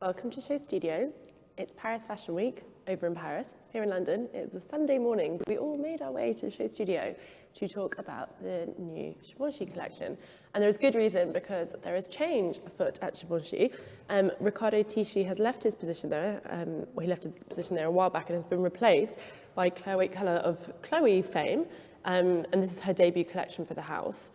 Welcome to SHOWstudio. It's Paris Fashion Week over in Paris. Here in London, it's a Sunday morning. We all made our way to SHOWstudio to talk about the new Givenchy collection. And there is good reason, because there is change afoot at Givenchy. Riccardo Tisci has left his position there. He left his position there a while back and has been replaced by Chloe Keller of Chloe fame. And this is her debut collection for the house.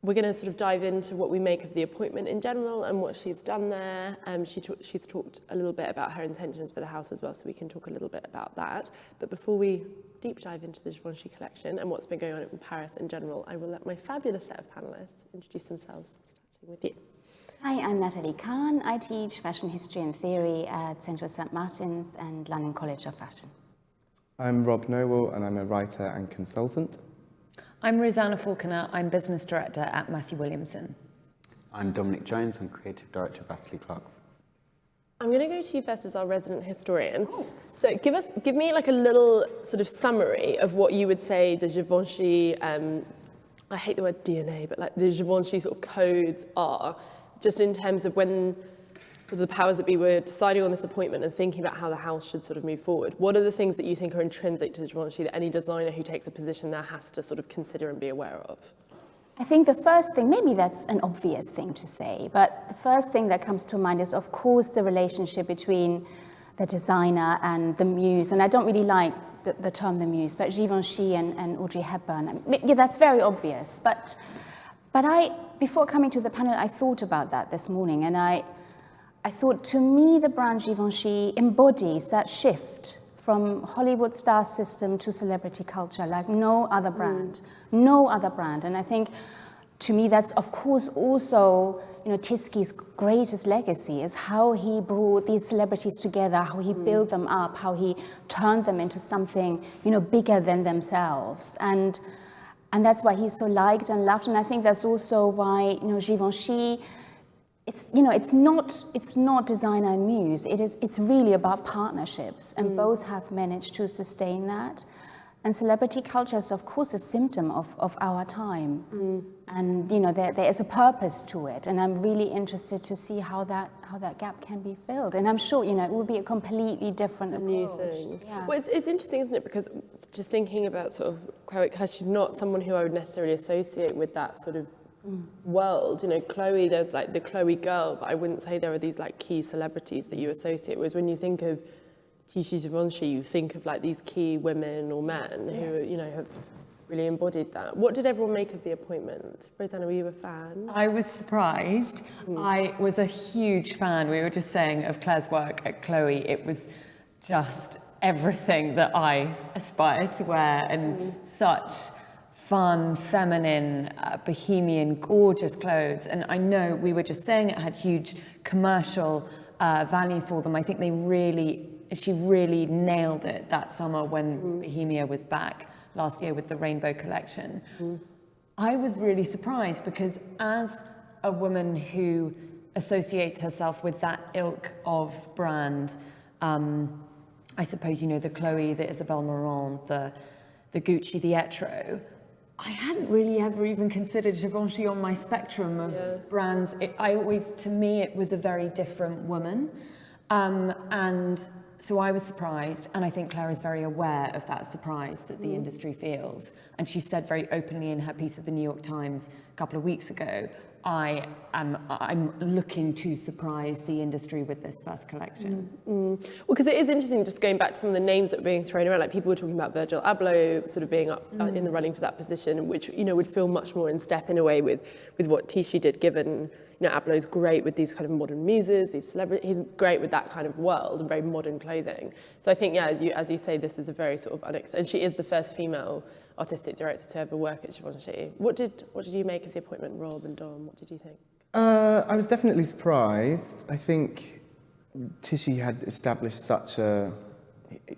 We're going to sort of dive into what we make of the appointment in general and what she's done there. She's talked a little bit about her intentions for the house as well, so we can talk a little bit about that. But before we deep dive into the Givenchy collection and what's been going on in Paris in general, I will let my fabulous set of panellists introduce themselves, starting with you. Hi, I'm Nathalie Khan. I teach fashion history and theory at Central St. Martin's and London College of Fashion. I'm Rob Nowill, and I'm a writer and consultant. I'm Rosanna Falconer. I'm business director at Matthew Williamson. I'm Dominic Jones. I'm creative director of Nathalie Clark. I'm going to go to you first as our resident historian. So give me like a little sort of summary of what you would say the Givenchy, I hate the word DNA, but like the Givenchy sort of codes are, just in terms of when sort of the powers that be were deciding on this appointment and thinking about how the house should sort of move forward. What are the things that you think are intrinsic to Givenchy that any designer who takes a position there has to sort of consider and be aware of? I think the first thing, maybe that's an obvious thing to say, but the first thing that comes to mind is, of course, the relationship between the designer and the muse. And I don't really like the term the muse, but Givenchy and Audrey Hepburn. Yeah, that's very obvious. But before coming to the panel, I thought about that this morning, and I thought, to me, the brand Givenchy embodies that shift from Hollywood star system to celebrity culture like no other brand, no other brand. And I think, to me, that's, of course, also, Tisci's greatest legacy is how he brought these celebrities together, how he built them up, how he turned them into something, bigger than themselves. And that's why he's so liked and loved. And I think that's also why, Givenchy, it's not designer and muse. It's really about partnerships, and both have managed to sustain that. And celebrity culture is, of course, a symptom of our time. And there is a purpose to it, and I'm really interested to see how that gap can be filled. And I'm sure it will be a completely different approach. New thing. Yeah. Well, it's interesting, isn't it? Because just thinking about sort of Chloe, she's not someone who I would necessarily associate with that sort of world. Chloe, there's like the Chloe girl, but I wouldn't say there are these like key celebrities that you associate with. When you think of Tisci Givenchy, you think of like these key women or men who, have really embodied that. What did everyone make of the appointment? Rosanna, were you a fan? I was surprised. I was a huge fan. We were just saying of Claire's work at Chloe. It was just everything that I aspire to wear, and such fun, feminine, bohemian, gorgeous clothes. And I know we were just saying it had huge commercial value for them. I think she really nailed it that summer when Bohemia was back last year with the Rainbow collection. I was really surprised, because as a woman who associates herself with that ilk of brand, I suppose, the Chloe, the Isabel Marant, the Gucci, the Etro, I hadn't really ever even considered Givenchy on my spectrum of brands. To me, it was a very different woman. And so I was surprised, and I think Claire is very aware of that surprise that the industry feels. And she said very openly in her piece of the New York Times a couple of weeks ago, I'm looking to surprise the industry with this first collection. Well, because it is interesting, just going back to some of the names that were being thrown around, like people were talking about Virgil Abloh sort of being up in the running for that position, which, would feel much more in step in a way with what Tisci did, given, Abloh's great with these kind of modern muses, these celebrities, he's great with that kind of world and very modern clothing. So I think, as you say, this is a very sort of and she is the first female artistic director to ever work at Givenchy. What did you make of the appointment, Rob and Dom? What did you think? I was definitely surprised. I think Tisci had established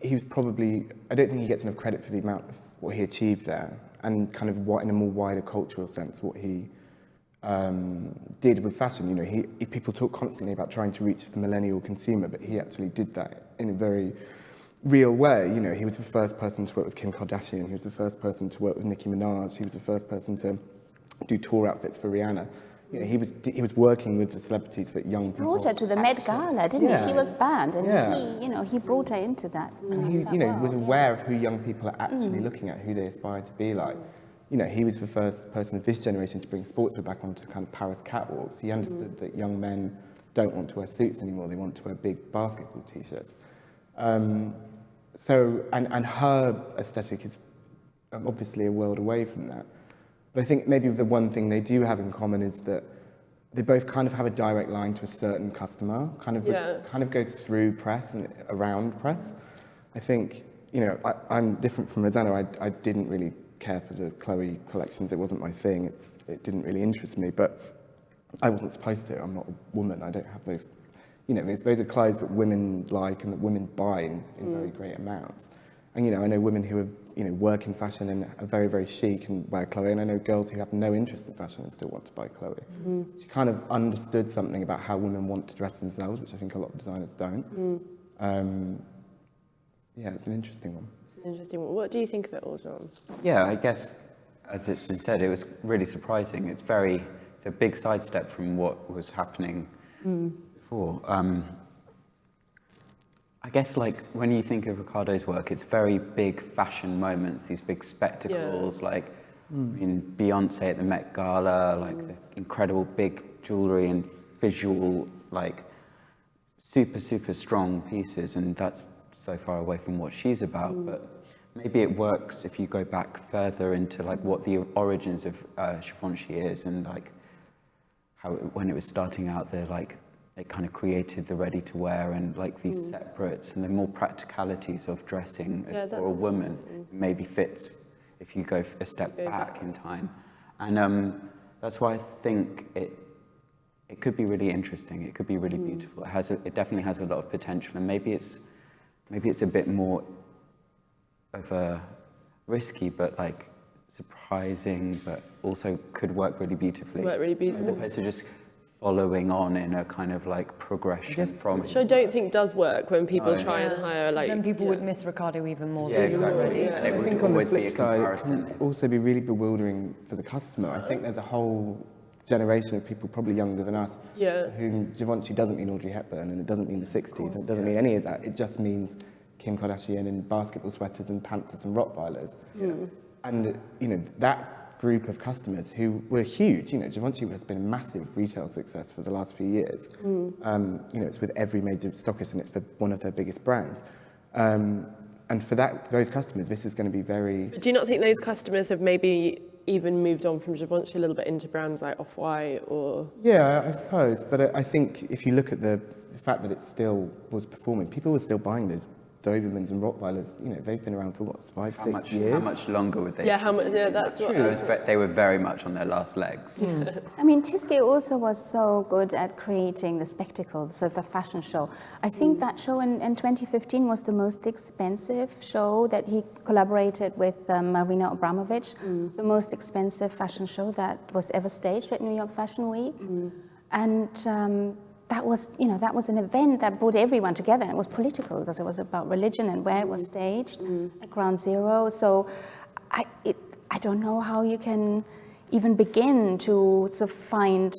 he was probably, I don't think he gets enough credit for the amount of what he achieved there, and kind of what, in a more wider cultural sense, what he did with fashion. People talk constantly about trying to reach the millennial consumer, but he actually did that in a very real way. He was the first person to work with Kim Kardashian. He was the first person to work with Nicki Minaj. He was the first person to do tour outfits for Rihanna. You know, he was working with the celebrities that young people. Brought her to the Met Gala, didn't he? She was banned, and he brought her into that. And he, was aware of who young people are actually looking at, who they aspire to be like. You know, he was the first person of this generation to bring sportswear back onto kind of Paris catwalks. He understood that young men don't want to wear suits anymore; they want to wear big basketball t-shirts. So, and her aesthetic is obviously a world away from that. But I think maybe the one thing they do have in common is that they both kind of have a direct line to a certain customer, kind of goes through press and around press. I think, I'm different from Rosanna. I didn't really care for the Chloe collections. It wasn't my thing. It didn't really interest me, but I wasn't supposed to. I'm not a woman. I don't have those, those are clothes that women like and that women buy in very great amounts. And, I know women who have, work in fashion and are very, very chic and wear Chloe, and I know girls who have no interest in fashion and still want to buy Chloe. She kind of understood something about how women want to dress themselves, which I think a lot of designers don't. It's an interesting one. It's an interesting one. What do you think of it all, John? Yeah, I guess, as it's been said, it was really surprising. It's a big sidestep from what was happening before. I guess, like, when you think of Riccardo's work, it's very big fashion moments, these big spectacles, like, Beyonce at the Met Gala, like, the incredible big jewellery and visual, like, super, super strong pieces, and that's so far away from what she's about, but maybe it works if you go back further into, like, what the origins of Givenchy is, and, like, how, when it was starting out, they're, like, they kind of created the ready-to-wear and like these separates and the more practicalities of dressing for a woman maybe fits if you go a step back in time. And that's why I think it could be really interesting. It could be really beautiful. It definitely has a lot of potential, and maybe it's a bit more of a risky but like surprising, but also could work really beautifully. As opposed to just following on in a kind of like progression from... Which I don't think does work when people try and hire like... Then people would miss Riccardo even more than exactly. already. And it I would think on the always be a flip side, it comparison. can also be really bewildering for the customer. I think there's a whole generation of people probably younger than us for whom Givenchy doesn't mean Audrey Hepburn, and it doesn't mean the 60s, and it doesn't mean any of that. It just means Kim Kardashian in basketball sweaters and Panthers and Rottweilers. And, that group of customers who were huge. Givenchy has been a massive retail success for the last few years. It's with every major stockist, and it's for one of their biggest brands. And for those customers, this is going to be very... But do you not think those customers have maybe even moved on from Givenchy a little bit into brands like Off-White or... Yeah, I suppose. But I think if you look at the fact that it still was performing, people were still buying those Dobermans and Rottweilers. They've been around for what, 5-6 years? How much longer would they? Yeah, how much? Yeah, that's what. They were very much on their last legs. I mean, Tisky also was so good at creating the spectacle, so the fashion show. I think that show in 2015 was the most expensive show that he collaborated with Marina Abramovic, the most expensive fashion show that was ever staged at New York Fashion Week. And that was an event that brought everyone together, and it was political because it was about religion and where it was staged at Ground Zero. So I don't know how you can even begin to sort of find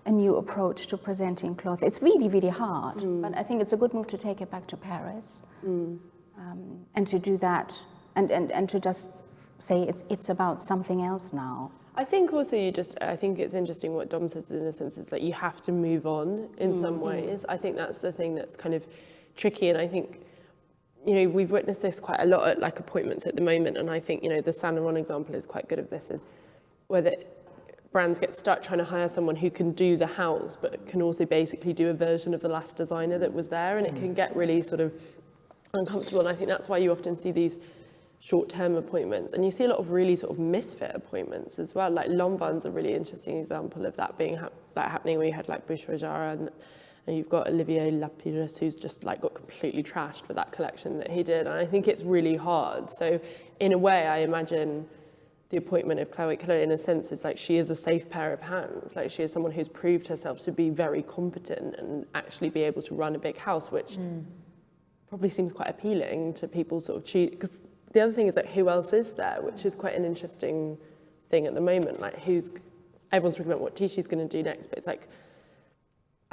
a new approach to presenting clothes. It's really, really hard, but I think it's a good move to take it back to Paris and to do that and to just say it's about something else now. I think also I think it's interesting what Dom says in a sense is that you have to move on in some ways. I think that's the thing that's kind of tricky, and I think, we've witnessed this quite a lot at like appointments at the moment, and I think, the Saint Laurent example is quite good of this, is where brands get stuck trying to hire someone who can do the house, but can also basically do a version of the last designer that was there, and it can get really sort of uncomfortable, and I think that's why you often see these short-term appointments, and you see a lot of really sort of misfit appointments as well. Like Lanvin's a really interesting example of that being happening, where you had like Boucheron Jara and you've got Olivier Lapidus, who's just like got completely trashed for that collection that he did, and I think it's really hard. So in a way, I imagine the appointment of Chloe in a sense is like she is a safe pair of hands. Like she is someone who's proved herself to be very competent and actually be able to run a big house, which probably seems quite appealing to people sort of choose, because the other thing is that who else is there, which is quite an interesting thing at the moment. Like who's everyone's talking about what Tishi's going to do next, but it's like,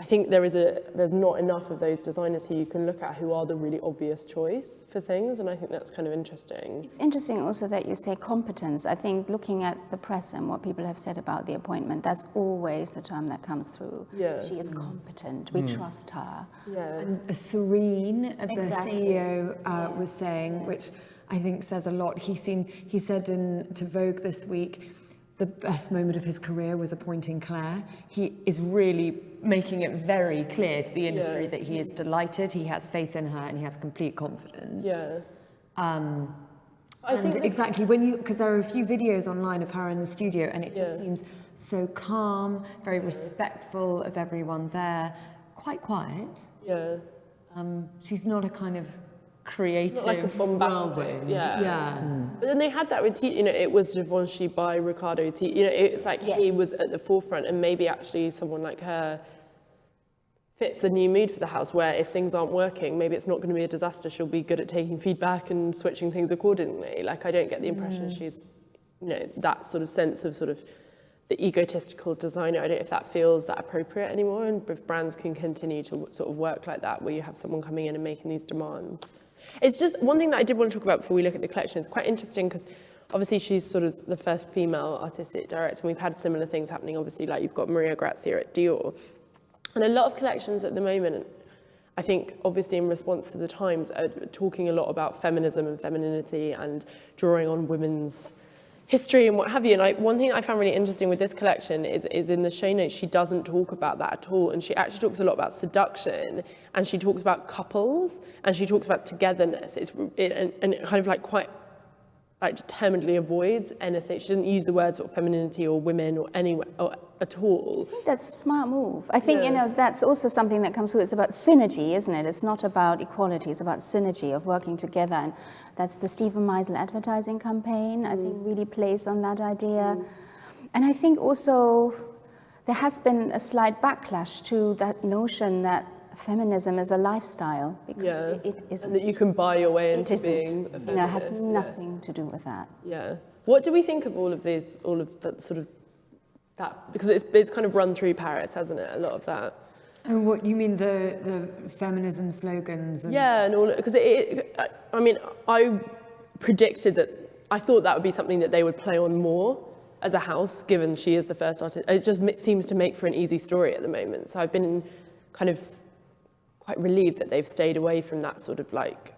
I think there's not enough of those designers who you can look at who are the really obvious choice for things, and I think that's kind of interesting. It's interesting also that you say competence. I think looking at the press and what people have said about the appointment, that's always the term that comes through. Yeah. She is competent, we trust her. Yeah. And Serene, the Exactly. CEO, was saying, which I think says a lot. He said to Vogue this week, the best moment of his career was appointing Claire. He is really making it very clear to the industry that he is delighted, he has faith in her, and he has complete confidence. Yeah. I think exactly because there are a few videos online of her in the studio, and it just seems so calm, very respectful of everyone there, quite quiet. Yeah. She's not a kind of creative, Not like a bombastic, whirlwind. yeah. But then they had that with, it was Givenchy by Riccardo. It's like he was at the forefront, and maybe actually someone like her fits a new mood for the house, where if things aren't working, maybe it's not going to be a disaster. She'll be good at taking feedback and switching things accordingly. Like, I don't get the impression she's, that sort of sense of sort of the egotistical designer. I don't know if that feels that appropriate anymore, and if brands can continue to sort of work like that, where you have someone coming in and making these demands. It's just one thing that I did want to talk about before we look at the collection. It's quite interesting because obviously she's sort of the first female artistic director, and we've had similar things happening. Obviously, like you've got Maria Grazia at Dior. And a lot of collections at the moment, I think, obviously in response to the times, are talking a lot about feminism and femininity and drawing on women's history and what have you. And one thing I found really interesting with this collection is in the show notes, she doesn't talk about that at all. And she actually talks a lot about seduction, and she talks about couples, and she talks about togetherness. And it kind of like quite like determinedly avoids anything. She doesn't use the words sort of femininity or women or anywhere or at all. I think that's a smart move. I think, that's also something that comes through. It's about synergy, isn't it? It's not about equality, it's about synergy of working together. And that's the Stephen Meisel advertising campaign, I think really plays on that idea. And I think also there has been a slight backlash to that notion that feminism is a lifestyle, because it isn't. And that you can buy your way into It being isn't. a feminist. It has nothing to do with that. Yeah. What do we think of all of that sort of that? Because it's kind of run through Paris, hasn't it? A lot of that. And what you mean, the feminism slogans? And And all, because I predicted that, I thought that would be something that they would play on more as a house, given she is the first artist. It just seems to make for an easy story at the moment. So I've been kind of quite relieved that they've stayed away from that sort of like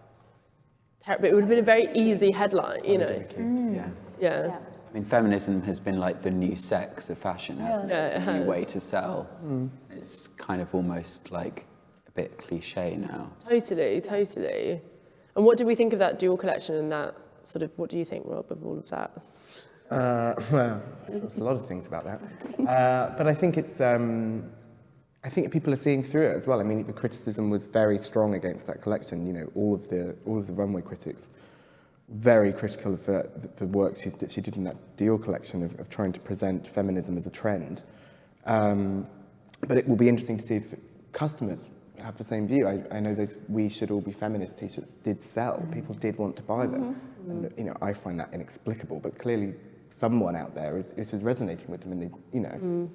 terrible. It would have been a very easy headline, Yeah. I mean, feminism has been like the new sex of fashion, hasn't it? Yeah, it The new has. way to sell. It's kind of almost like a bit cliche now. Totally. And what do we think of that Dior collection and that sort of, what do you think, Rob, of all of that? Well, there's a lot of things about that. But I think it's, I think people are seeing through it as well. I mean, the criticism was very strong against that collection. All of the runway critics, very critical of the work that she did in that Dior collection of trying to present feminism as a trend. But it will be interesting to see if customers have the same view. I know those "We Should All Be Feminist" t-shirts did sell. People did want to buy them. And, I find that inexplicable. But clearly, someone out there is resonating with them, and they,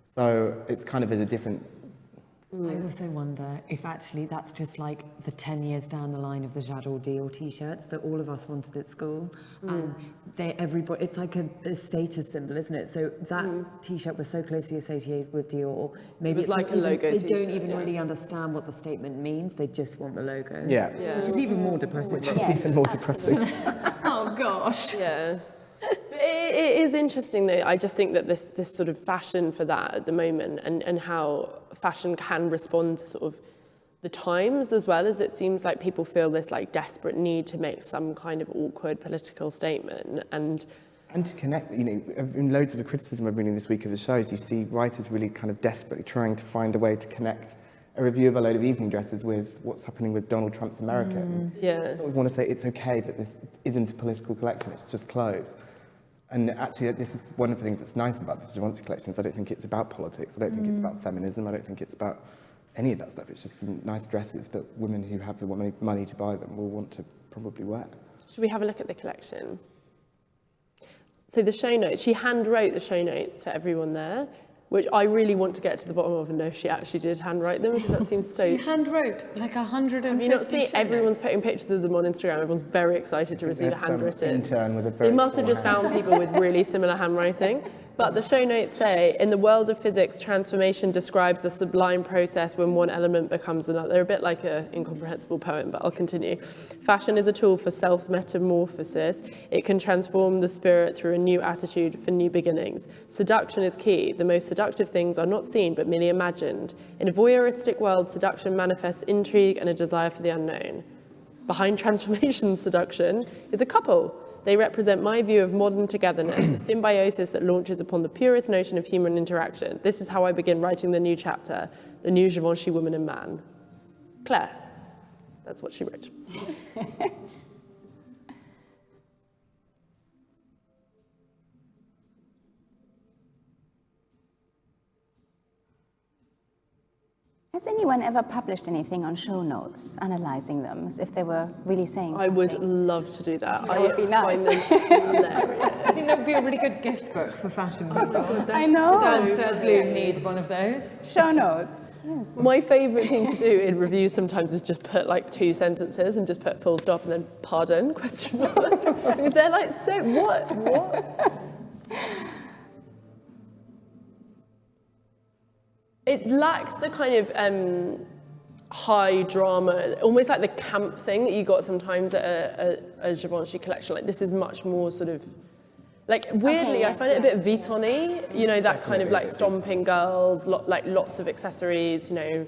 So it's kind of a different. I also wonder if actually that's just like the 10 years down the line of the J'adore Dior t-shirts that all of us wanted at school, and everybody, it's like a status symbol, isn't it? So that t-shirt was so closely associated with Dior. Maybe was it's like not a logo They t-shirt, don't even really understand what the statement means. They just want the logo. Yeah. Which is even more depressing. It's even more depressing. Oh gosh. Yeah. But it is interesting though. I just think that this sort of fashion for that at the moment, and how fashion can respond to sort of the times, as well as it seems like people feel this like desperate need to make some kind of awkward political statement and to connect, in loads of the criticism I've been in this week of the shows, you see writers really kind of desperately trying to find a way to connect a review of a load of evening dresses with what's happening with Donald Trump's America. I sort of want to say it's okay that this isn't a political collection, it's just clothes. And actually, this is one of the things that's nice about this Givenchy collection, is I don't think it's about politics, I don't think it's about feminism, I don't think it's about any of that stuff. It's just some nice dresses that women who have the money to buy them will want to probably wear. Should we have a look at the collection? So the show notes, she hand wrote the show notes to everyone there, which I really want to get to the bottom of and know if she actually did handwrite them, because that seems so... She hand wrote like 150. Have you not seen everyone's notes? putting pictures of them on Instagram? Everyone's very excited to receive a There's some handwritten. intern with a They very must have poor just hand. found people with really similar handwriting. But the show notes say, in the world of physics, transformation describes the sublime process when one element becomes another. They're a bit like an incomprehensible poem, but I'll continue. Fashion is a tool for self-metamorphosis. It can transform the spirit through a new attitude for new beginnings. Seduction is key. The most seductive things are not seen, but merely imagined. In a voyeuristic world, seduction manifests intrigue and a desire for the unknown. Behind transformation seduction is a couple. They represent my view of modern togetherness, a symbiosis that launches upon the purest notion of human interaction. This is how I begin writing the new chapter, the new Givenchy Woman and Man. Claire, that's what she wrote. Has anyone ever published anything on show notes, analysing them, as if they were really saying I something? would love to do that. That would be nice. find them hilarious. I think that would be a really good gift book for fashion people. I know. Downstairs Loom needs one of those. Show notes, yes. My favourite thing to do in reviews sometimes is just put like 2 sentences and just put full stop and then pardon, question mark. Because they're like, so what? It lacks the kind of high drama, almost like the camp thing that you got sometimes at a Givenchy collection. Like this is much more sort of, like weirdly, yes, I find it a bit Vuitton-y, you know, that kind of like stomping girls, like lots of accessories, you know.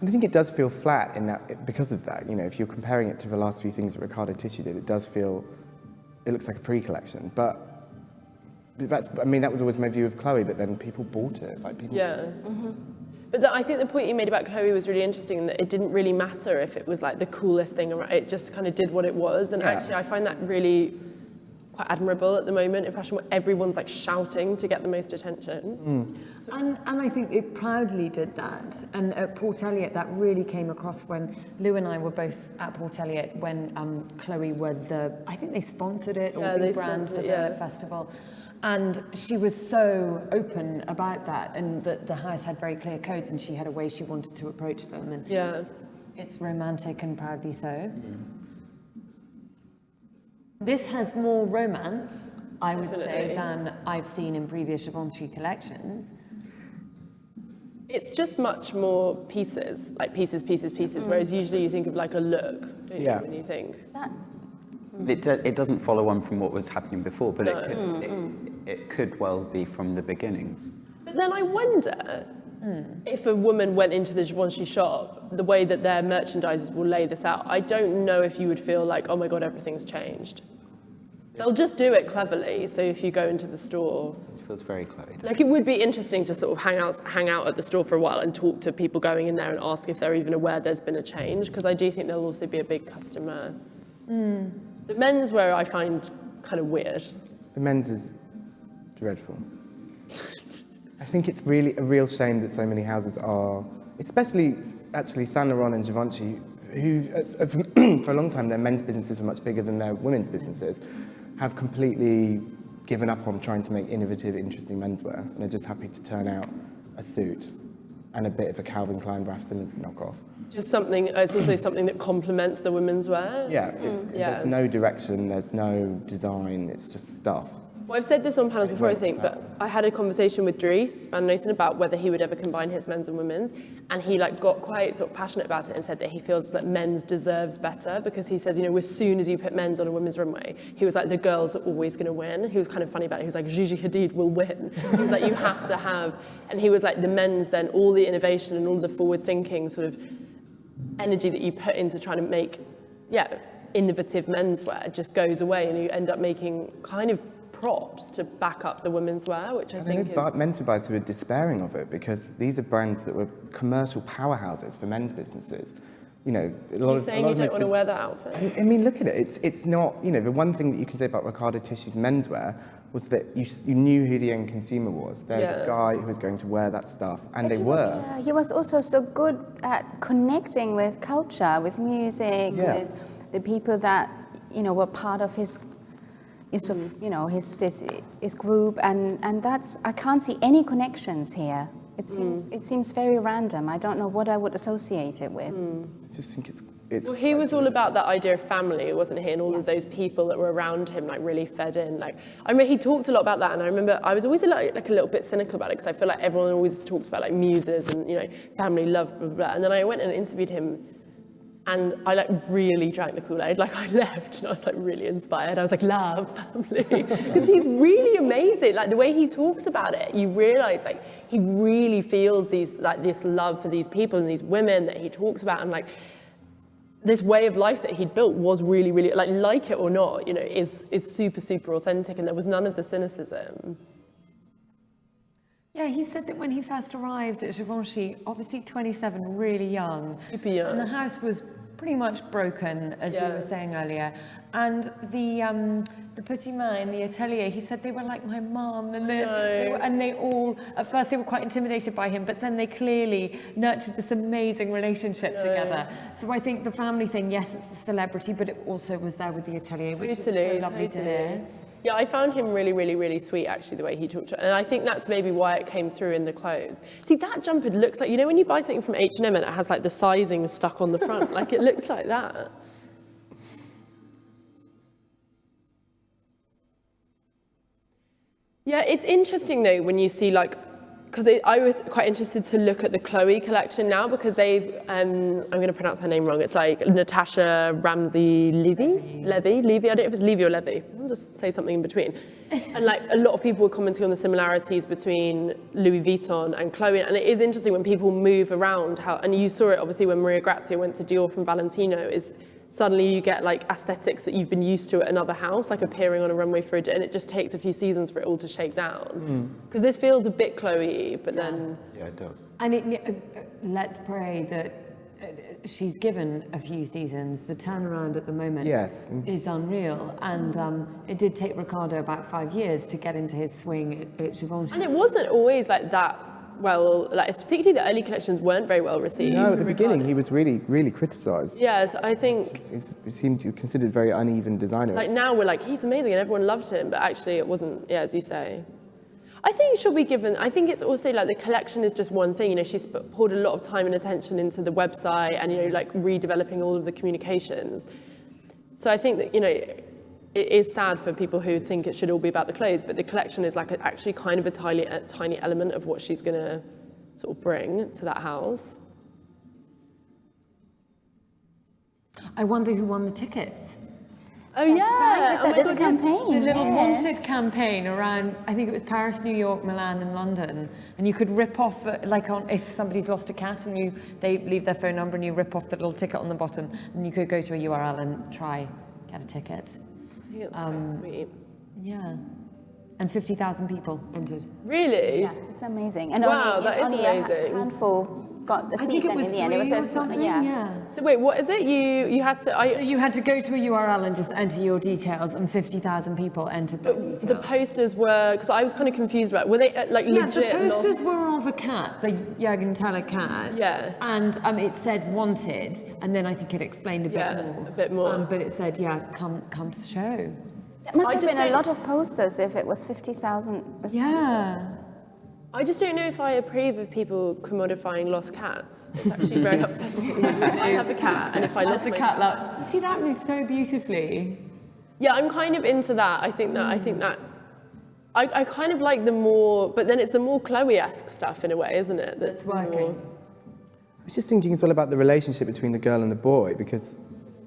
And I think it does feel flat in that, because of that, you know, if you're comparing it to the last few things that Riccardo Tisci did, it does feel, it looks like a pre-collection, but I mean, that was always my view of Chloe, but then people bought it. Like people. Yeah. But I think the point you made about Chloe was really interesting, in that it didn't really matter if it was like the coolest thing around. It just kind of did what it was. And actually, I find that really quite admirable at the moment in fashion, where everyone's like shouting to get the most attention. And I think it proudly did that. And at Port Eliot, that really came across when Lou and I were both at Port Eliot when Chloe were I think they sponsored it, or the brand for the festival. And she was so open about that, and that the house had very clear codes, and she had a way she wanted to approach them. And it's romantic and proudly so. This has more romance, I would say, than I've seen in previous Givenchy collections. It's just much more pieces, like pieces, whereas usually you think of like a look, don't you, when you think? It doesn't follow on from what was happening before, but it could well be from the beginnings. But then I wonder if a woman went into the Givenchy shop, the way that their merchandisers will lay this out, I don't know if you would feel like, oh my God, everything's changed. They'll just do it cleverly, so if you go into the store... It feels very Chloe. Like, it would be interesting to sort of hang out at the store for a while and talk to people going in there and ask if they're even aware there's been a change, because I do think there'll also be a big customer. The menswear I find kind of weird. The men's is dreadful. I think it's really a real shame that so many houses are, especially actually Saint Laurent and Givenchy, who for a long time their men's businesses were much bigger than their women's businesses, have completely given up on trying to make innovative, interesting menswear, and are just happy to turn out a suit and a bit of a Calvin Klein Raf Simons knockoff. Just something, it's also something that complements the women's wear. Yeah, there's no direction, there's no design, it's just stuff. Well, I've said this on panels before, I think, but I had a conversation with Dries Van Noten about whether he would ever combine his men's and women's, and he like got quite sort of passionate about it and said that he feels that men's deserves better, because he says, you know, as soon as you put men's on a women's runway, he was like, the girls are always going to win. He was kind of funny about it. He was like, Gigi Hadid will win. He was like, you have to have, and he was like, the men's then, all the innovation and all the forward thinking sort of energy that you put into trying to make, innovative menswear just goes away, and you end up making kind of props to back up the women's wear, which I think is... Menswear buyers who are despairing of it, because these are brands that were commercial powerhouses for men's businesses. You know, You're saying you don't want to wear that outfit? I mean, look at it. It's not, you know, the one thing that you can say about Riccardo Tisci's menswear was that you knew who the end consumer was. There's a guy who was going to wear that stuff, and they were. He was also so good at connecting with culture, with music, with the people that, were part of his group, and that's, I can't see any connections here. It seems very random. I don't know what I would associate it with. I just think it's well, he was all about that idea of family, wasn't he? And all of those people that were around him, like, really fed in. Like, I remember he talked a lot about that, and I remember I was always like a little bit cynical about it, because I feel like everyone always talks about like muses and family love, blah, blah, blah. And then I went and interviewed him, and I like really drank the Kool-Aid. Like, I left and I was like really inspired. I was like, love, family, because he's really amazing. Like, the way he talks about it, you realise like he really feels this love for these people and these women that he talks about, and like, this way of life that he'd built was really, really, like it or not, is super, super authentic, and there was none of the cynicism. Yeah, he said that when he first arrived at Givenchy, obviously 27, really young. Super young. And the house was pretty much broken, as we were saying earlier. And the petit main in the atelier, he said they were like my mum, and they all, at first they were quite intimidated by him, but then they clearly nurtured this amazing relationship together. So I think the family thing, yes, it's the celebrity, but it also was there with the atelier, which was so lovely to hear. Yeah, I found him really, really, really sweet, actually, the way he talked to it. And I think that's maybe why it came through in the clothes. See, that jumper looks like, when you buy something from H&M and it has like the sizing stuck on the front, like it looks like that. Yeah, it's interesting though when you see because I was quite interested to look at the Chloe collection now, because they've, I'm going to pronounce her name wrong, it's like Natasha Ramsey Levy, I don't know if it's Levy or Levy, I'll just say something in between. And like a lot of people were commenting on the similarities between Louis Vuitton and Chloe, and it is interesting when people move around and you saw it obviously when Maria Grazia went to Dior from Valentino, is suddenly you get like aesthetics that you've been used to at another house, like appearing on a runway for a day, and it just takes a few seasons for it all to shake down. Because this feels a bit Chloe, but then... Yeah, it does. And let's pray that she's given a few seasons. The turnaround at the moment is unreal. And it did take Riccardo about 5 years to get into his swing at Givenchy. And it wasn't always like that. Well, it's particularly the early collections weren't very well received. No, at the beginning he was really, really criticised. Yes, I think... He seemed to be considered a very uneven designer. Like now we're like, he's amazing and everyone loved him, but actually it wasn't, as you say. I think she'll be given, I think it's also like the collection is just one thing, she's poured a lot of time and attention into the website and, like redeveloping all of the communications. So I think that, it is sad for people who think it should all be about the clothes, but the collection is like actually kind of a tiny element of what she's going to sort of bring to that house. I wonder who won the tickets. Oh, yeah. Right, with that little campaign. The little wanted campaign around, I think it was Paris, New York, Milan and London. And you could rip off, if somebody's lost a cat and they leave their phone number and you rip off the little ticket on the bottom, and you could go to a URL and get a ticket. I think that's quite sweet. Yeah. And 50,000 people entered. Really? Yeah, it's amazing. And wow, only, that is only amazing. A handful got the seat. I think it was in the end. It was or something, yeah. So wait, what is it? You had to... So you had to go to a URL and just enter your details, and 50,000 people entered their details. The posters were... Because I was kind of confused about... Were they legit? Yeah, the posters were of a cat, the Jürgen Teller cat. Yeah. And it said wanted, and then I think it explained a bit more. But it said, come to the show. It must have been a lot of posters if it was 50,000 responses. Yeah. I just don't know if I approve of people commodifying lost cats. It's actually very upsetting. I have a cat, and if I lost a cat, you see that moved so beautifully. Yeah, I'm kind of into that. I think that I kind of like the more, but then it's the more Chloe-esque stuff in a way, isn't it? That's working. I was just thinking as well about the relationship between the girl and the boy, because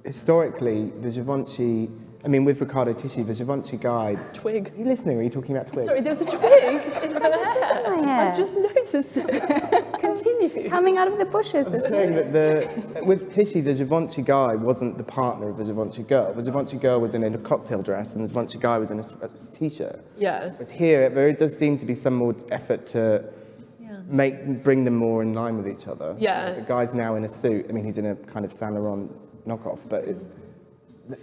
historically the Givenchy, with Riccardo Tisci, the Givenchy guide... Twig. Are you listening, or are you talking about twigs? Sorry, there was a twig in her hair. I've just noticed it. Continue. Coming out of the bushes. I'm saying that with Tisci, the Givenchy guy wasn't the partner of the Givenchy girl. The Givenchy girl was in a cocktail dress, and the Givenchy guy was in a t-shirt. Yeah. Whereas here, there does seem to be some more effort to bring them more in line with each other. Yeah. The guy's now in a suit. He's in a kind of Saint Laurent knockoff, but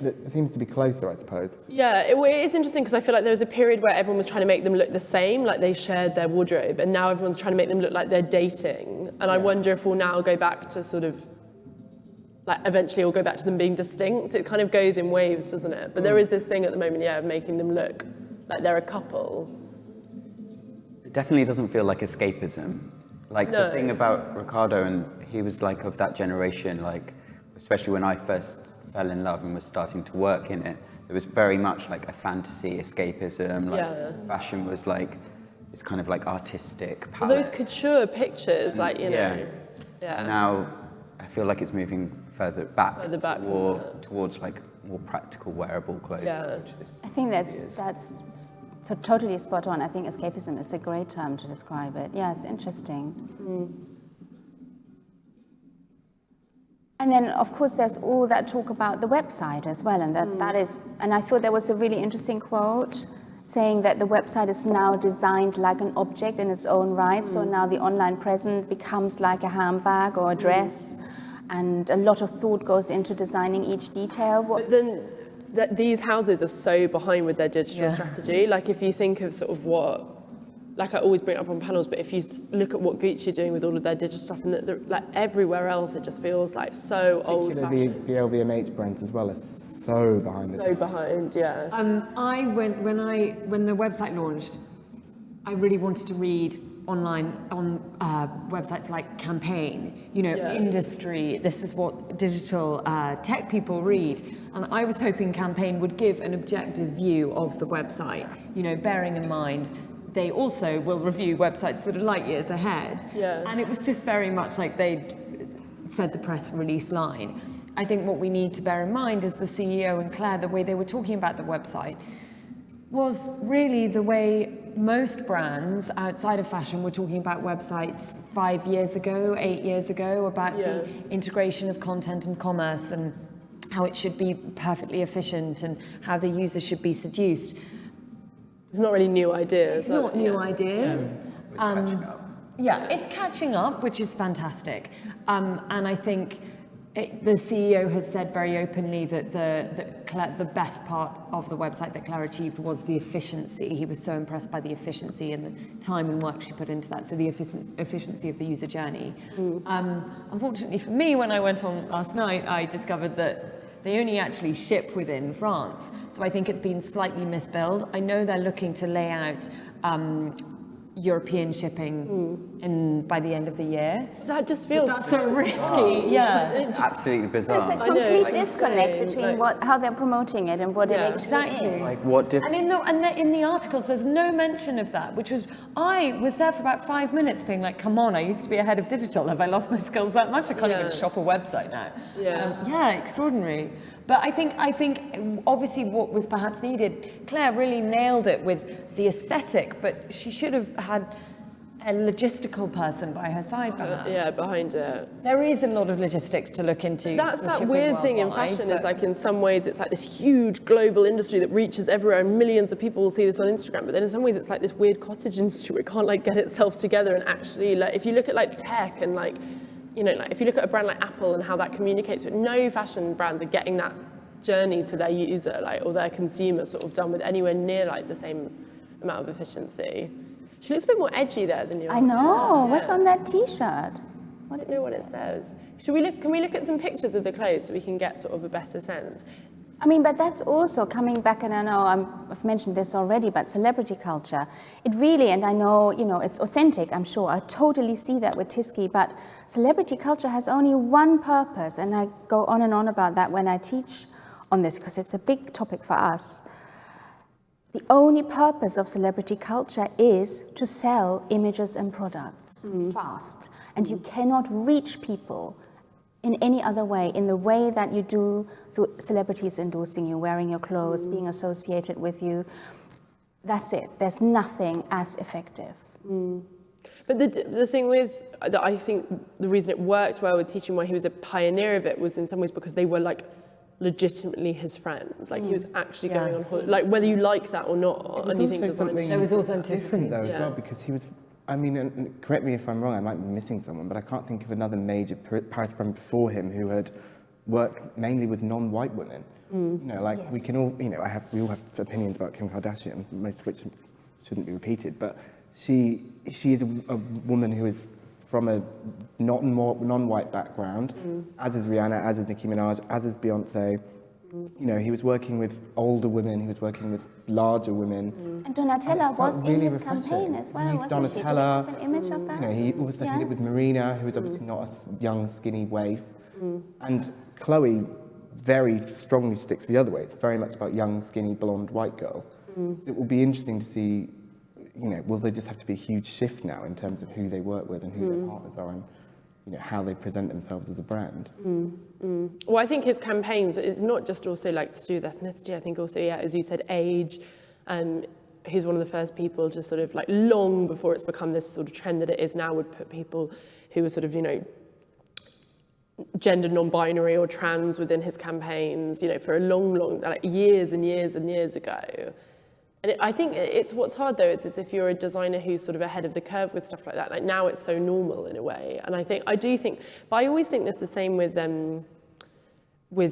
it seems to be closer, I suppose. Yeah, it is interesting because I feel like there was a period where everyone was trying to make them look the same, like they shared their wardrobe, and now everyone's trying to make them look like they're dating. And I wonder if we'll now go back to sort of like eventually it'll go back to them being distinct. It kind of goes in waves, doesn't it? But there is this thing at the moment, of making them look like they're a couple. It definitely doesn't feel like escapism. Like No. the thing about Ricardo, and he was like of that generation, like especially when I first fell in love and was starting to work in it, it was very much like a fantasy escapism. Like fashion was like, it's kind of like artistic Well, palette. those couture pictures, like, you know. Yeah. Now I feel like it's moving further back, Further back from towards like more practical wearable clothing. Yeah. Which is, I think that's totally spot on. I think escapism is a great term to describe it. Yeah, it's interesting. And then, of course, there's all that talk about the website as well, and that is. And I thought there was a really interesting quote saying that the website is now designed like an object in its own right. So now the online presence becomes like a handbag or a dress, and a lot of thought goes into designing each detail. But then these houses are so behind with their digital strategy. Like if you think of sort of what, like I always bring it up on panels, but if you look at what Gucci are doing with all of their digital stuff, and like everywhere else, it just feels like so old-fashioned. The LVMH brands as well are so behind. So behind, yeah. When the website launched, I really wanted to read online on websites like Campaign, Industry. This is what digital tech people read, and I was hoping Campaign would give an objective view of the website. Bearing in mind they also will review websites that are light years ahead. Yeah. And it was just very much like they'd said the press release line. I think what we need to bear in mind is the CEO and Claire, the way they were talking about the website was really the way most brands outside of fashion were talking about websites 5 years ago, 8 years ago, about the integration of content and commerce and how it should be perfectly efficient and how the user should be seduced. It's not really new ideas. It's not new ideas. it's catching up. Yeah, it's catching up, which is fantastic. And I think the CEO has said very openly that the best part of the website that Claire achieved was the efficiency. He was so impressed by the efficiency and the time and work she put into that, so the efficiency of the user journey. Unfortunately for me, when I went on last night, I discovered that they only actually ship within France. So I think it's been slightly misbilled. I know they're looking to lay out European shipping by the end of the year. That just feels so risky. Absolutely bizarre. There's a complete disconnect between how they're promoting it and what it actually is. Like what did? And in the articles, there's no mention of that, which was, I was there for about 5 minutes being like, come on, I used to be a head of digital. Have I lost my skills that much? I can't even shop a website now. Extraordinary. But I think obviously what was perhaps needed, Claire really nailed it with the aesthetic, but she should have had a logistical person by her side, perhaps. Behind it. There is a lot of logistics to look into. That's that weird thing in fashion, is like in some ways it's like this huge global industry that reaches everywhere and millions of people will see this on Instagram, but then in some ways it's like this weird cottage industry where it can't like get itself together. And actually, like if you look at like tech and like, like if you look at a brand like Apple and how that communicates, but no fashion brands are getting that journey to their user, like, or their consumer sort of done with anywhere near like the same amount of efficiency. She looks a bit more edgy there than you. I know. What's on that T-shirt? I don't know what it says. Can we look at some pictures of the clothes so we can get sort of a better sense? I mean, but that's also coming back, and I know I've mentioned this already, but celebrity culture. It really, and I know, it's authentic, I'm sure. I totally see that with Tysky, but celebrity culture has only one purpose, and I go on and on about that when I teach on this, because it's a big topic for us. The only purpose of celebrity culture is to sell images and products fast. And you cannot reach people in any other way, in the way that you do through celebrities endorsing you, wearing your clothes, being associated with you. That's it. There's nothing as effective. But the thing with, that I think the reason it worked well with teaching, why he was a pioneer of it, was in some ways because they were like legitimately his friends. Like he was actually going on holiday, like whether you like that or not. And you think something there was authenticity different though as well, because he was, I mean, and correct me if I'm wrong, I might be missing someone, but I can't think of another major Paris brand before him who had worked mainly with non-white women. We can all, we all have opinions about Kim Kardashian, most of which shouldn't be repeated, but she is a woman who is from a non-white background, as is Rihanna, as is Nicki Minaj, as is Beyonce. You know, he was working with older women, he was working with larger women. And Donatella was in his refreshing. campaign as well, He's wasn't she? Do we Donatella. have an image of that? You know, he also did it with Marina, who was obviously not a young, skinny waif. And Chloe very strongly sticks the other way. It's very much about young, skinny, blonde, white girls. So it will be interesting to see, you know, will there just have to be a huge shift now in terms of who they work with and who their partners are and, you know, how they present themselves as a brand. Well, I think his campaigns, it's not just also like to do with ethnicity, I think also, yeah, as you said, age. He's one of the first people to sort of like long before it's become this sort of trend that it is now, would put people who were sort of, you know, gender non-binary or trans within his campaigns, you know, for a long, like years and years and years ago. And I think it's what's hard though, it's as if you're a designer who's sort of ahead of the curve with stuff like that. Like now it's so normal in a way. And I do think, but I always think that's the same with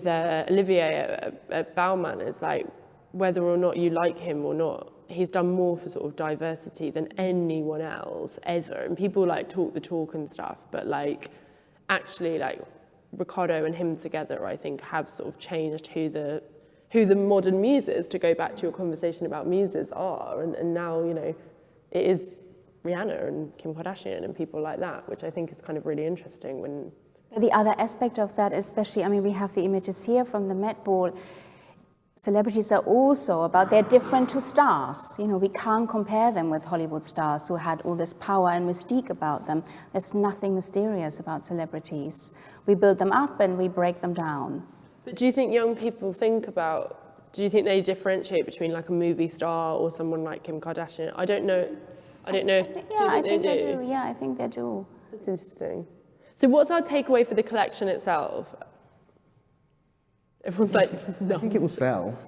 Olivier at Baumann. It's like, whether or not you like him or not, he's done more for sort of diversity than anyone else ever. And people like talk the talk and stuff, but like actually like Riccardo and him together, I think, have sort of changed who the modern muses, to go back to your conversation about muses, are. And now, you know, it is Rihanna and Kim Kardashian and people like that, which I think is kind of really interesting when... The other aspect of that, especially, I mean, we have the images here from the Met Ball. Celebrities are also about, they're different to stars. You know, we can't compare them with Hollywood stars who had all this power and mystique about them. There's nothing mysterious about celebrities. We build them up and we break them down. But do you think young people do you think they differentiate between like a movie star or someone like Kim Kardashian? I don't know if, do you think they do? Yeah, I think they do. That's interesting. So what's our takeaway for the collection itself? Everyone's like, no. I think it will sell,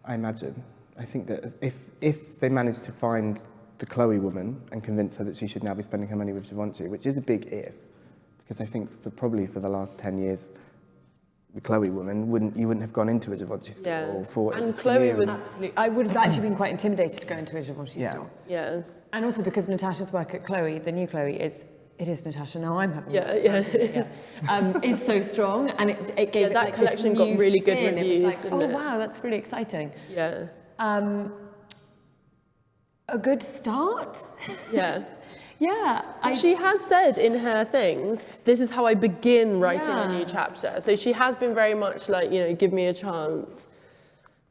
I imagine. I think that if they manage to find the Chloe woman and convince her that she should now be spending her money with Givenchy, which is a big if, because I think probably for the last 10 years, the Chloe woman you wouldn't have gone into a Givenchy store for and Chloe was absolutely. I would have actually been quite intimidated to go into a Givenchy store. Yeah. And also because Natasha's work at Chloe, the new Chloe, it is Natasha. Now I'm having is so strong, and it gave it that like collection this got new really good spin. reviews. It was like, didn't it? wow, that's really exciting. Yeah. A good start. Yeah. Yeah. She has said in her things, this is how I begin writing a new chapter. So she has been very much like, you know, give me a chance.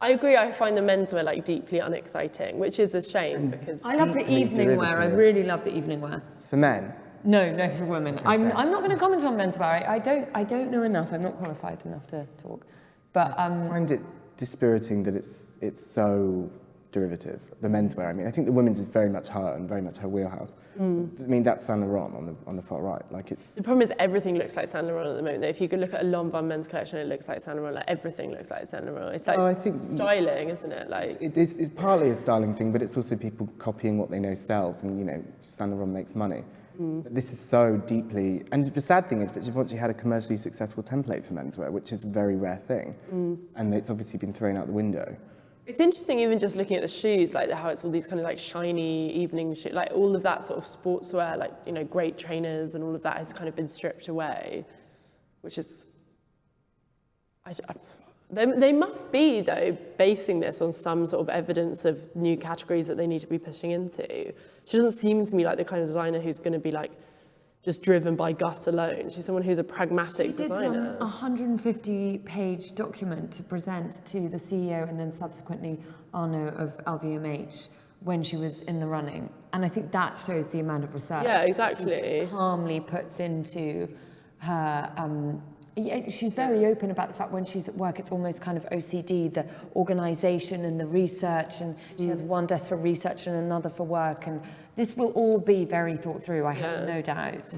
I agree, I find the menswear like deeply unexciting, which is a shame because... I love the evening wear. I really love the evening wear. For men? No, for women. I'm not going to comment on menswear. I don't know enough. I'm not qualified enough to talk. But I find it dispiriting that it's so derivative, the menswear. I mean, I think the women's is very much her and very much her wheelhouse. I mean, that's Saint Laurent on the far right. Like it's. The problem is everything looks like Saint Laurent at the moment. Though. If you could look at a Lanvin men's collection, it looks like Saint Laurent. Like everything looks like Saint Laurent. It's like I think styling, isn't it? Like it's partly a styling thing, but it's also people copying what they know sells, and you know, Saint Laurent makes money. But this is so deeply, and the sad thing is that Givenchy had a commercially successful template for menswear, which is a very rare thing, and it's obviously been thrown out the window. It's interesting even just looking at the shoes, like how it's all these kind of like shiny evening shoes, like all of that sort of sportswear, like, you know, great trainers and all of that has kind of been stripped away, which is, they must be though basing this on some sort of evidence of new categories that they need to be pushing into. She doesn't seem to me like the kind of designer who's going to be like just driven by gut alone. She's someone who's a pragmatic designer. She did a 150-page document to present to the CEO and then subsequently Arnaud of LVMH when she was in the running. And I think that shows the amount of research. Yeah, exactly. She calmly puts into her... she's very open about the fact when she's at work, it's almost kind of OCD, the organisation and the research, and she has one desk for research and another for work, and this will all be very thought through, I have no doubt.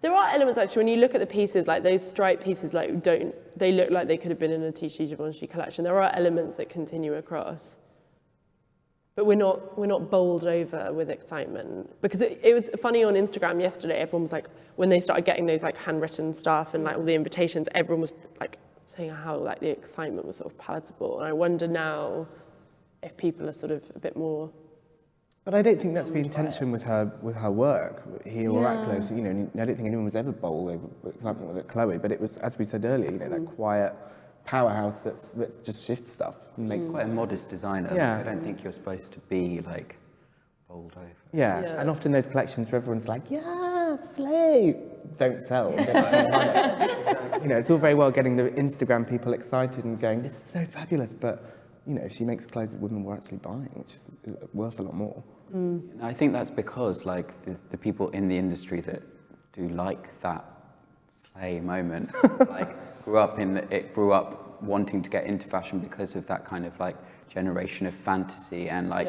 There are elements actually, when you look at the pieces, like those striped pieces, like they look like they could have been in a Tisci Givenchy collection. There are elements that continue across. But we're not bowled over with excitement. Because it was funny on Instagram yesterday, everyone was like, when they started getting those like handwritten stuff and like all the invitations, everyone was like saying how like the excitement was sort of palatable. And I wonder now if people are sort of a bit more But I don't think that's the intention with her work here or at Chloe. You know, I don't think anyone was ever bold over example with Chloe, but it was, as we said earlier, you know, that quiet powerhouse that's just shifts stuff and makes Quite a modest designer. Yeah. I don't think you're supposed to be like bowled over. Yeah, and often those collections where everyone's like, yeah, slay, don't sell. You know, it's all very well getting the Instagram people excited and going, this is so fabulous, but, you know, she makes clothes that women were actually buying, which is worth a lot more. I think that's because, like, the people in the industry that do like that slay moment, like, grew up wanting to get into fashion because of that kind of, like, generation of fantasy and, like,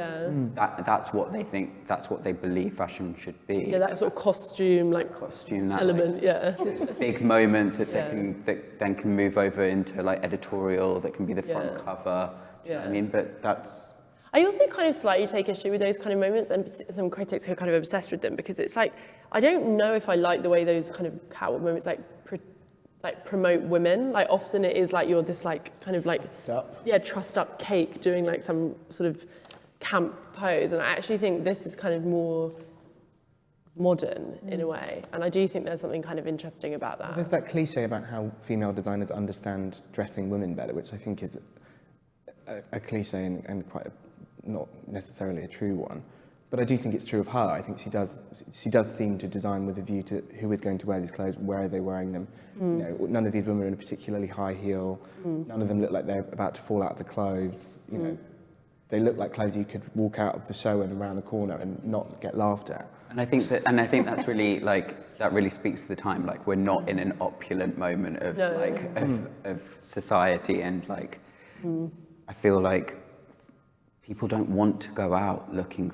that's what they think, that's what they believe fashion should be. Yeah, that sort of costume, like, That, element, like, big moments that that then can move over into, like, editorial, that can be the front cover. Do you know what I mean? But that's... I also kind of slightly take issue with those kind of moments, and some critics who are kind of obsessed with them, because it's like, I don't know if I like the way those kind of catwalk moments like promote women. Like, often it is like you're this like kind of like trussed up cake doing like some sort of camp pose, and I actually think this is kind of more modern in a way, and I do think there's something kind of interesting about that. There's that cliche about how female designers understand dressing women better, which I think is a cliche and quite not necessarily a true one. But I do think it's true of her. I think she does seem to design with a view to who is going to wear these clothes, where are they wearing them. You know, none of these women are in a particularly high heel. None of them look like they're about to fall out of the clothes. You know, they look like clothes you could walk out of the show and around the corner and not get laughed at. And I think that's really, like, that really speaks to the time. Like, we're not in an opulent moment of of society, and like, I feel like people don't want to go out looking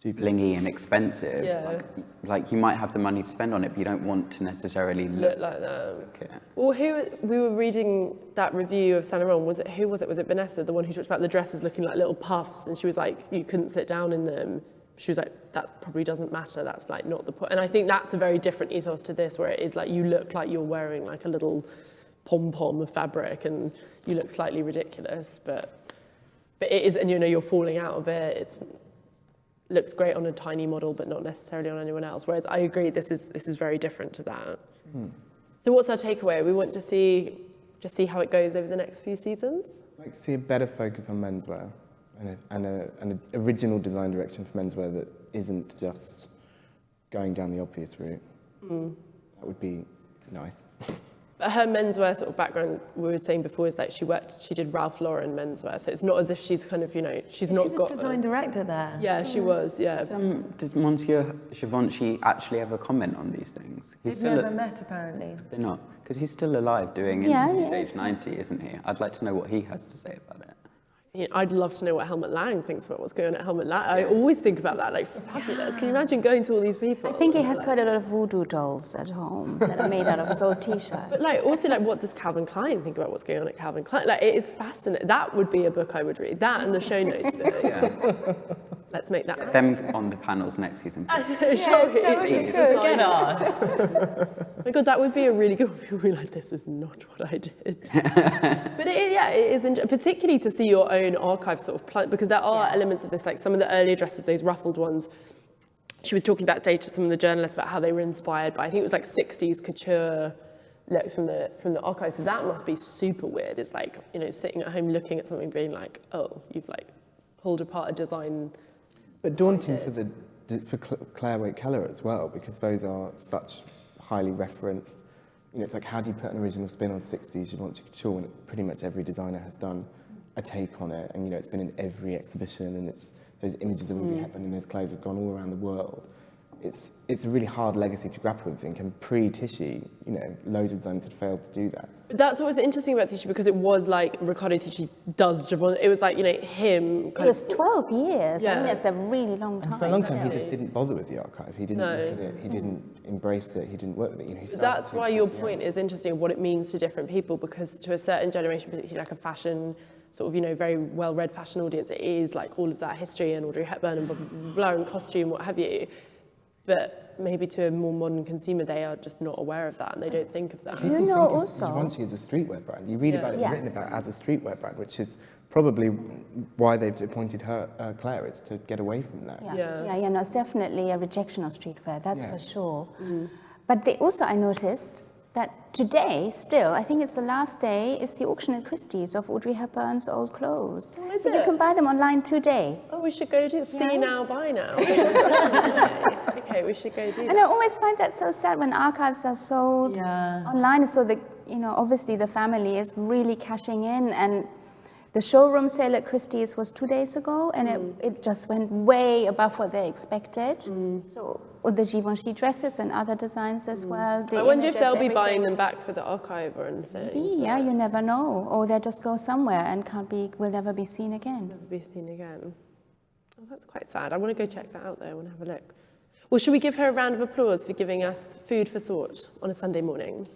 blingy and expensive. Yeah. Like you might have the money to spend on it, but you don't want to necessarily Look like that. Okay. Well, we were reading that review of Saint Laurent. Was it Vanessa, the one who talked about the dresses looking like little puffs, and she was like, you couldn't sit down in them. She was like, that probably doesn't matter. That's like not the point. And I think that's a very different ethos to this, where it is like you look like you're wearing like a little pom-pom of fabric, and you look slightly ridiculous, but it is, and you know, you're falling out of it. It's looks great on a tiny model, but not necessarily on anyone else. Whereas I agree, this is very different to that. So what's our takeaway? We want to see how it goes over the next few seasons. I'd like to see a better focus on menswear and an original design direction for menswear that isn't just going down the obvious route. That would be nice. But her menswear sort of background, we were saying before, is like she did Ralph Lauren menswear, so it's not as if she's kind of, you know, she's not got... design director there. Yeah, she was, yeah. Does Monsieur Givenchy actually ever comment on these things? They've never met, apparently. They're not, because he's still alive doing interviews, age 90, isn't he? I'd like to know what he has to say about it. You know, I'd love to know what Helmut Lang thinks about what's going on at Helmut Lang. I always think about that, like, fabulous. Can you imagine going to all these people? I think he has quite a lot of voodoo dolls at home that are made out of his old t-shirts. But like, also, like, what does Calvin Klein think about what's going on at Calvin Klein? Like, it is fascinating. That would be a book I would read. That and the show notes bit. Yeah. Let's make that. Them on the panels next season. That would be good. Get us. My God, that would be a really good one. People be like, this is not what I did. But it is particularly to see your own archive sort of because there are elements of this, like some of the earlier dresses, those ruffled ones. She was talking backstage to some of the journalists about how they were inspired by, I think it was like 60s couture looks from the archive. So that must be super weird. It's like, you know, sitting at home looking at something being like, oh, you've like pulled apart a design. But daunting for Claire Waite Keller as well, because those are such highly referenced. You know, it's like, how do you put an original spin on 60s Givenchy couture when pretty much every designer has done a take on it, and you know, it's been in every exhibition, and it's those images of Audrey Hepburn in those clothes have gone all around the world. It's a really hard legacy to grapple with, I think, and pre-Tisci, you know, loads of designers had failed to do that. That's what was interesting about Tisci, because it was like Riccardo Tisci does Givenchy. It was like, you know, him. It was 12 years. Yeah. I think that's a really long time. And for a long time, he just didn't bother with the archive. He didn't No. look at it. He didn't embrace it. He didn't work with it. You know, he started That's to why think your towards the point end. is interesting, what it means to different people, because to a certain generation, particularly like a fashion, sort of, you know, very well-read fashion audience, it is like all of that history and Audrey Hepburn and blah, blah, blah, and costume, what have you. But maybe to a more modern consumer, they are just not aware of that, and they don't think of that. People You know, think of also- Givenchy as a streetwear brand. You read about it Yeah. written about as a streetwear brand, which is probably why they've appointed her, Claire, is to get away from that. No, it's definitely a rejection of streetwear, that's Yeah. for sure. But they also, I noticed that today, still, I think it's the last day, is the auction at Christie's of Audrey Hepburn's old clothes. Oh, is So you it? can buy them online today. Oh, we should go do see now, buy now. Okay, we should go do And that. I always find that so sad when archives are sold online, so that, obviously the family is really cashing in, and the showroom sale at Christie's was 2 days ago, and it just went way above what they expected. So with the Givenchy dresses and other designs as well. I wonder if images, they'll be buying everything. them back for the archive or anything. Yeah, you never know. Or they'll just go somewhere and will never be seen again. Never be seen again. Oh, that's quite sad. I want to go check that out though. I want to have a look. Well, should we give her a round of applause for giving us food for thought on a Sunday morning?